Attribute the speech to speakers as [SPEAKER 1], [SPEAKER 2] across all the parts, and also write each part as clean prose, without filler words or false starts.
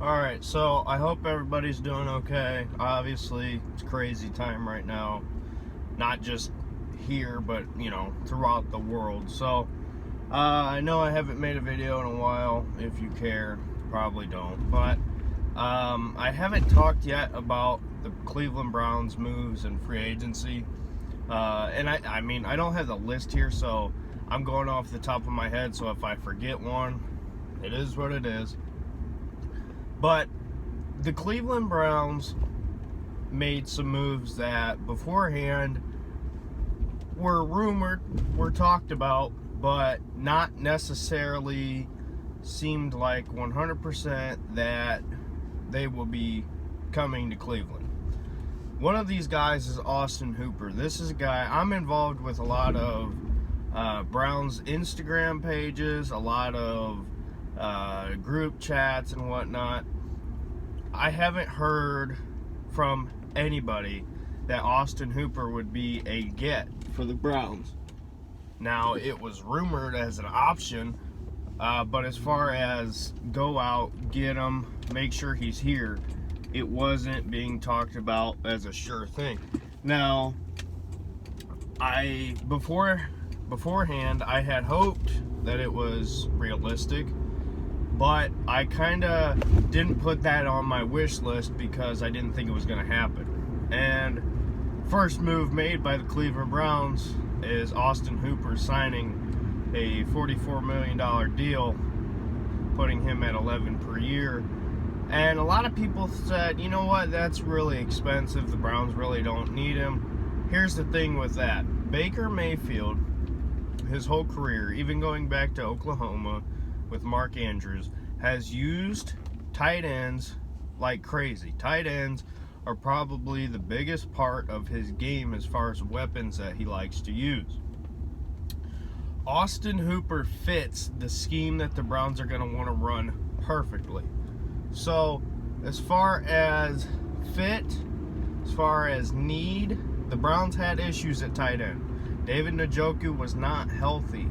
[SPEAKER 1] Alright, so I hope everybody's doing okay. Obviously, it's crazy time right now. Not just here, but, throughout the world. So, I know I haven't made a video in a while. If you care, probably don't. But, I haven't talked yet about the Cleveland Browns moves and free agency. And I don't have the list here, so I'm going off the top of my head. So if I forget one, it is what it is. But the Cleveland Browns made some moves that beforehand were rumored, were talked about, but not necessarily seemed like 100% that they will be coming to Cleveland. One of these guys is Austin Hooper. This is a guy, I'm involved with a lot of Browns Instagram pages, a lot of group chats and whatnot. I haven't heard from anybody that Austin Hooper would be a get for the Browns. Now, it was rumored as an option, but as far as go out, get him, make sure he's here, it wasn't being talked about as a sure thing. Now, beforehand, I had hoped that it was realistic, but I kind of didn't put that on my wish list because I didn't think it was going to happen. And first move made by the Cleveland Browns is Austin Hooper signing a $44 million deal, putting him at $11 per year. And a lot of people said, you know what, that's really expensive. The Browns really don't need him. Here's the thing with that. Baker Mayfield, his whole career, even going back to Oklahoma with Mark Andrews, has used tight ends like crazy. Tight ends are probably the biggest part of his game as far as weapons that he likes to use. Austin Hooper fits the scheme that the Browns are going to want to run perfectly. So, as far as fit, as far as need, the Browns had issues at tight end. David Njoku was not healthy.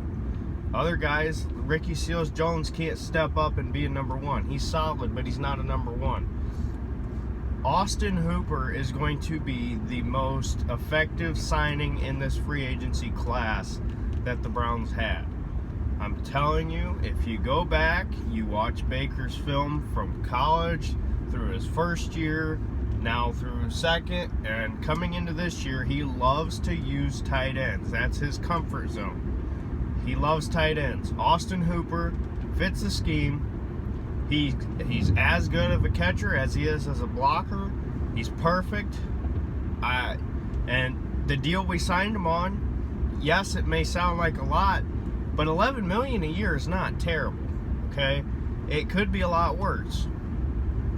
[SPEAKER 1] Other guys, Ricky Seals-Jones can't step up and be a number one. He's solid, but he's not a number one. Austin Hooper is going to be the most effective signing in this free agency class that the Browns had. I'm telling you, if you go back, you watch Baker's film from college through his first year, now through his second, and coming into this year, he loves to use tight ends. That's his comfort zone. He loves tight ends. Austin Hooper fits the scheme. He's as good of a catcher as he is as a blocker. He's perfect. And the deal we signed him on, yes, it may sound like a lot, but $11 million a year is not terrible. Okay, it could be a lot worse.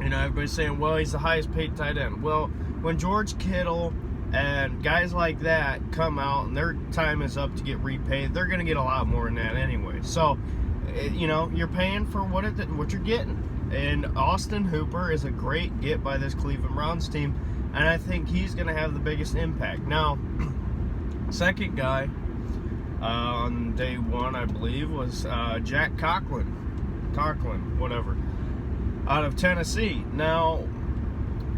[SPEAKER 1] Everybody's saying, well, he's the highest paid tight end. Well, when George Kittle and guys like that come out and their time is up to get repaid, they're going to get a lot more than that anyway. So, you're paying for what you're getting. And Austin Hooper is a great get by this Cleveland Browns team, and I think he's going to have the biggest impact. Now, second guy on day one, I believe, was Jack Conklin, whatever, out of Tennessee. Now,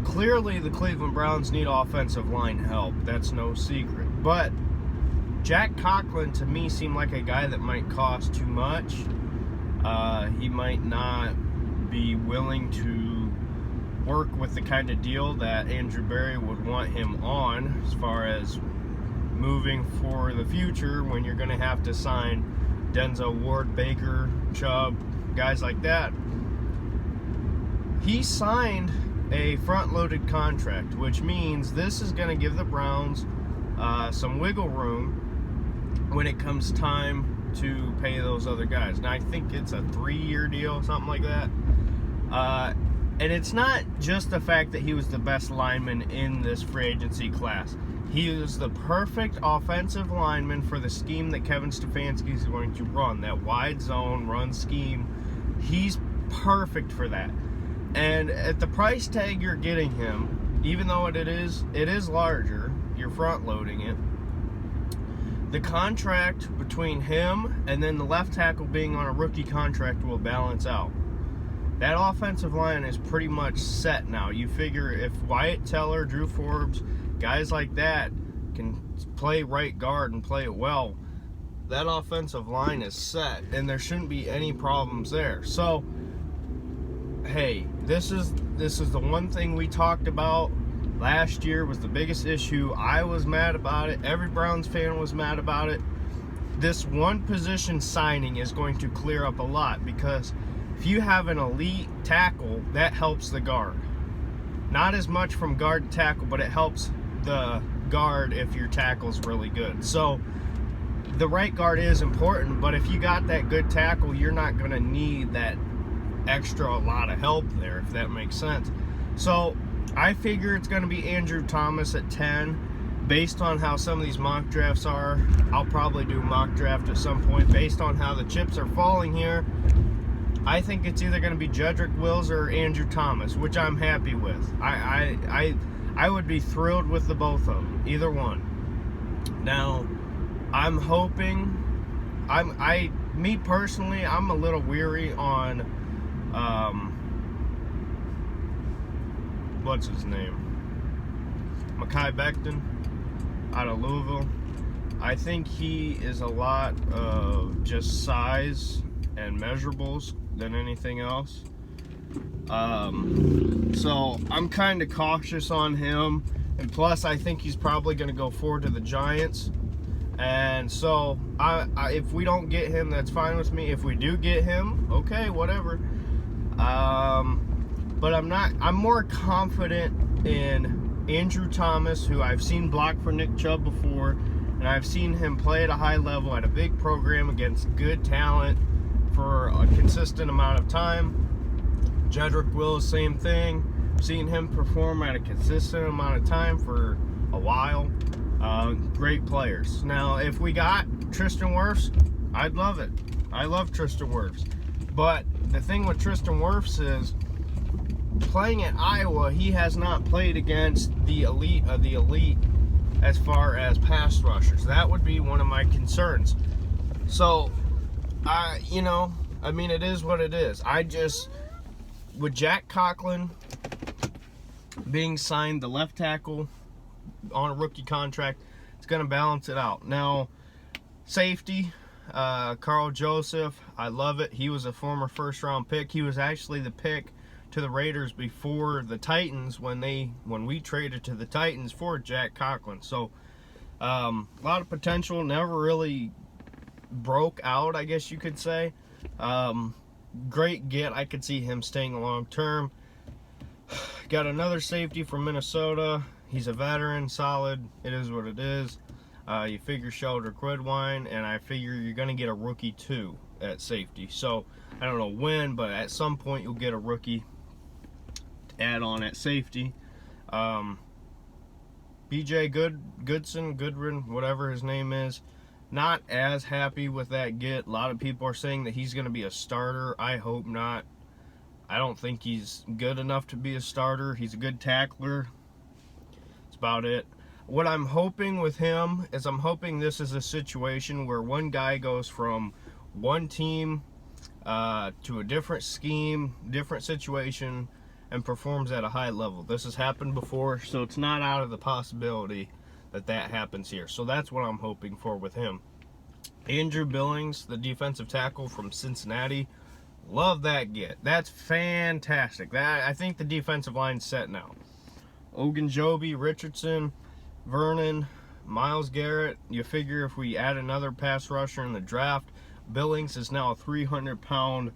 [SPEAKER 1] clearly, the Cleveland Browns need offensive line help. That's no secret. But Jack Conklin, to me, seemed like a guy that might cost too much. He might not be willing to work with the kind of deal that Andrew Berry would want him on as far as moving for the future when you're going to have to sign Denzel Ward, Baker, Chubb, guys like that. He signed a front-loaded contract, which means this is going to give the Browns some wiggle room when it comes time to pay those other guys. Now, I think it's a 3-year deal, something like that. And it's not just the fact that he was the best lineman in this free agency class. He is the perfect offensive lineman for the scheme that Kevin Stefanski is going to run, that wide zone run scheme. He's perfect for that. And at the price tag you're getting him, even though it is larger, you're front loading it. The contract between him and then the left tackle being on a rookie contract will balance out. that offensive line is pretty much set now. You figure if Wyatt Teller, Drew Forbes, guys like that can play right guard and play it well, that offensive line is set, and there shouldn't be any problems there. So, hey, this is the one thing we talked about last year was the biggest issue. I was mad about it. Every Browns fan was mad about it. This one position signing is going to clear up a lot, because if you have an elite tackle, that helps the guard. Not as much from guard to tackle, but it helps the guard if your tackle's really good. So the right guard is important, but if you got that good tackle, you're not going to need that extra lot of help there, if that makes sense. So I figure it's going to be Andrew Thomas at 10. Based on how some of these mock drafts are, I'll probably do a mock draft at some point. Based on how the chips are falling here, I think it's either going to be Jedrick Wills or Andrew Thomas, which I'm happy with. I would be thrilled with the both of them, either one. Now, I'm hoping, me personally, I'm a little weary on, what's his name? Mekhi Becton out of Louisville. I think he is a lot of just size and measurables than anything else. So I'm kind of cautious on him, and plus I think he's probably going to go forward to the Giants. And so if we don't get him, that's fine with me. If we do get him, okay, whatever. But I'm more confident in Andrew Thomas, who I've seen block for Nick Chubb before, and I've seen him play at a high level at a big program against good talent for a consistent amount of time. Jedrick Wills, same thing. Seen him perform at a consistent amount of time for a while. Great players. Now, if we got Tristan Wirfs, I'd love it. I love Tristan Wirfs. But the thing with Tristan Wirfs is, playing at Iowa, he has not played against the elite of the elite as far as pass rushers. That would be one of my concerns. So, it is what it is. With Jack Conklin being signed, the left tackle, on a rookie contract, it's going to balance it out. Now, safety, Carl Joseph, I love it. He was a former first-round pick. He was actually the pick to the Raiders before the Titans when we traded to the Titans for Jack Conklin. So a lot of potential, never really broke out, I guess you could say. Great get. I could see him staying long term. Got another safety from Minnesota. He's a veteran, solid. It is what it is. You figure Sheldrick Redwine, and I figure you're going to get a rookie too at safety. So I don't know when, but at some point you'll get a rookie add on at safety. BJ Goodwin, whatever his name is, not as happy with that get. A lot of people are saying that he's going to be a starter. I hope not. I don't think he's good enough to be a starter. He's a good tackler. That's about it. What I'm hoping with him is I'm hoping this is a situation where one guy goes from one team to a different scheme, different situation, and performs at a high level. This has happened before, so it's not out of the possibility that happens here. So that's what I'm hoping for with him. Andrew Billings, the defensive tackle from Cincinnati, love that get. That's fantastic. I think the defensive line's set now. Ogunjobi, Richardson, Vernon, Myles Garrett. You figure if we add another pass rusher in the draft, Billings is now a 300-pound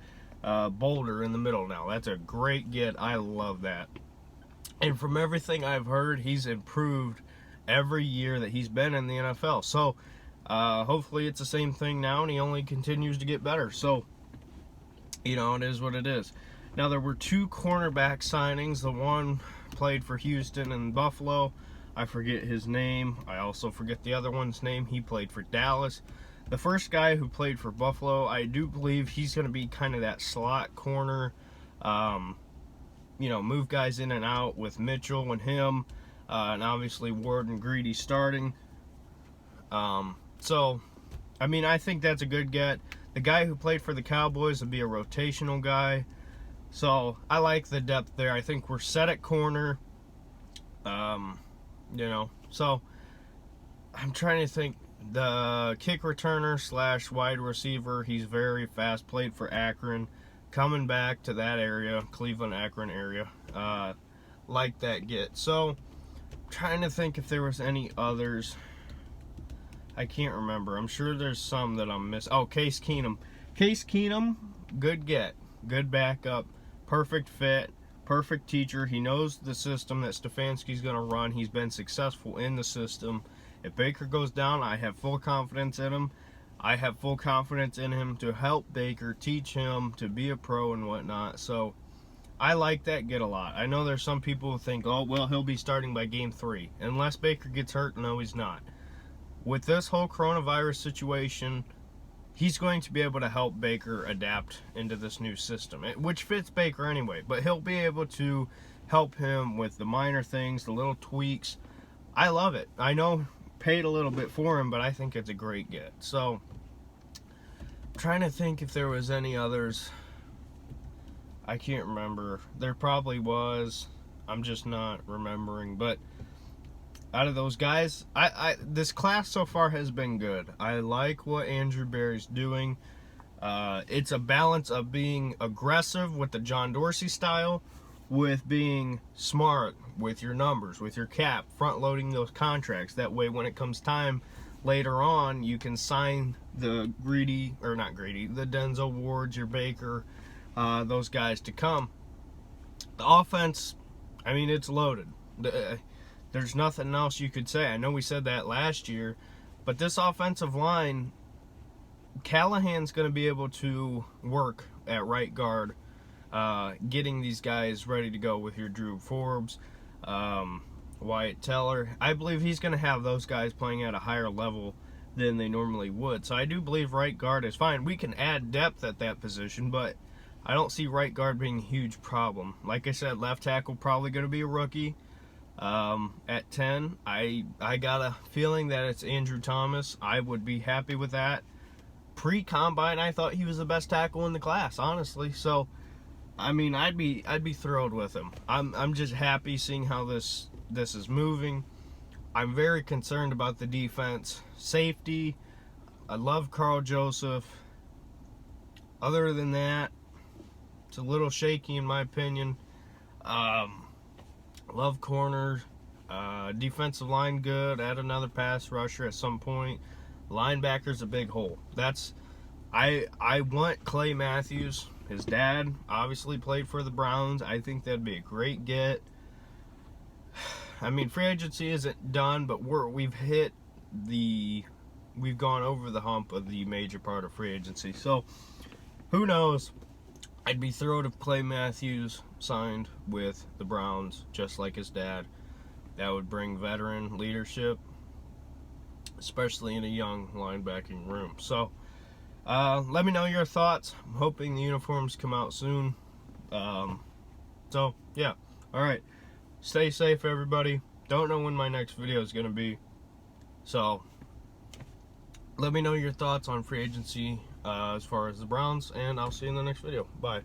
[SPEAKER 1] boulder in the middle now. That's a great get. I love that. And from everything I've heard, he's improved every year that he's been in the NFL. So hopefully it's the same thing now, and he only continues to get better. So, it is what it is. Now, there were two cornerback signings. The one played for Houston and Buffalo. I forget his name. I also forget the other one's name. He played for Dallas. The first guy who played for Buffalo, I do believe he's going to be kind of that slot corner, move guys in and out with Mitchell and him, and obviously Ward and Greedy starting. I think that's a good get. The guy who played for the Cowboys will be a rotational guy. So I like the depth there. I think we're set at corner. So I'm trying to think. The kick returner / wide receiver, he's very fast. Played for Akron, coming back to that area, Cleveland, Akron area. Like that get. So trying to think if there was any others. I can't remember. I'm sure there's some that I'm missing. Oh, Case Keenum. Case Keenum, good get, good backup, perfect fit, perfect teacher. He knows the system that Stefanski's going to run. He's been successful in the system. If Baker goes down, I have full confidence in him. I have full confidence in him to help Baker, teach him to be a pro and whatnot. So I like that get a lot. I know there's some people who think, oh, well, he'll be starting by game 3. Unless Baker gets hurt, no, he's not. With this whole coronavirus situation, he's going to be able to help Baker adapt into this new system, which fits Baker anyway. But he'll be able to help him with the minor things, the little tweaks. I love it. I know paid a little bit for him, but I think it's a great get. So, trying to think if there was any others. I can't remember. There probably was. I'm just not remembering. But out of those guys, this class so far has been good. I like what Andrew Berry's doing. It's a balance of being aggressive with the John Dorsey style, with being smart with your numbers, with your cap, front loading those contracts. That way when it comes time later on, you can sign the the Denzel Wards, your Baker, those guys to come. The offense, I mean, it's loaded. There's nothing else you could say. I know we said that last year, but this offensive line, Callahan's going to be able to work at right guard, getting these guys ready to go with your Drew Forbes, Wyatt Teller. I believe he's going to have those guys playing at a higher level than they normally would. So I do believe right guard is fine. We can add depth at that position, but I don't see right guard being a huge problem. Like I said, left tackle probably going to be a rookie. At 10, I got a feeling that it's Andrew Thomas. I would be happy with that. Pre-combine, I thought he was the best tackle in the class, honestly. So, I mean, I'd be thrilled with him. I'm just happy seeing how this is moving. I'm very concerned about the defense. Safety, I love Carl Joseph. Other than that, it's a little shaky in my opinion. Love corners. Defensive line good. Add another pass rusher at some point. Linebacker's a big hole. I want Clay Matthews. His dad obviously played for the Browns. I think that'd be a great get. I mean, free agency isn't done, but we've gone over the hump of the major part of free agency. So, who knows? I'd be thrilled if Clay Matthews signed with the Browns, just like his dad. That would bring veteran leadership, especially in a young linebacking room. So, let me know your thoughts. I'm hoping the uniforms come out soon. So, yeah. All right. Stay safe, everybody. Don't know when my next video is going to be. So, let me know your thoughts on free agency as far as the Browns, and I'll see you in the next video. Bye.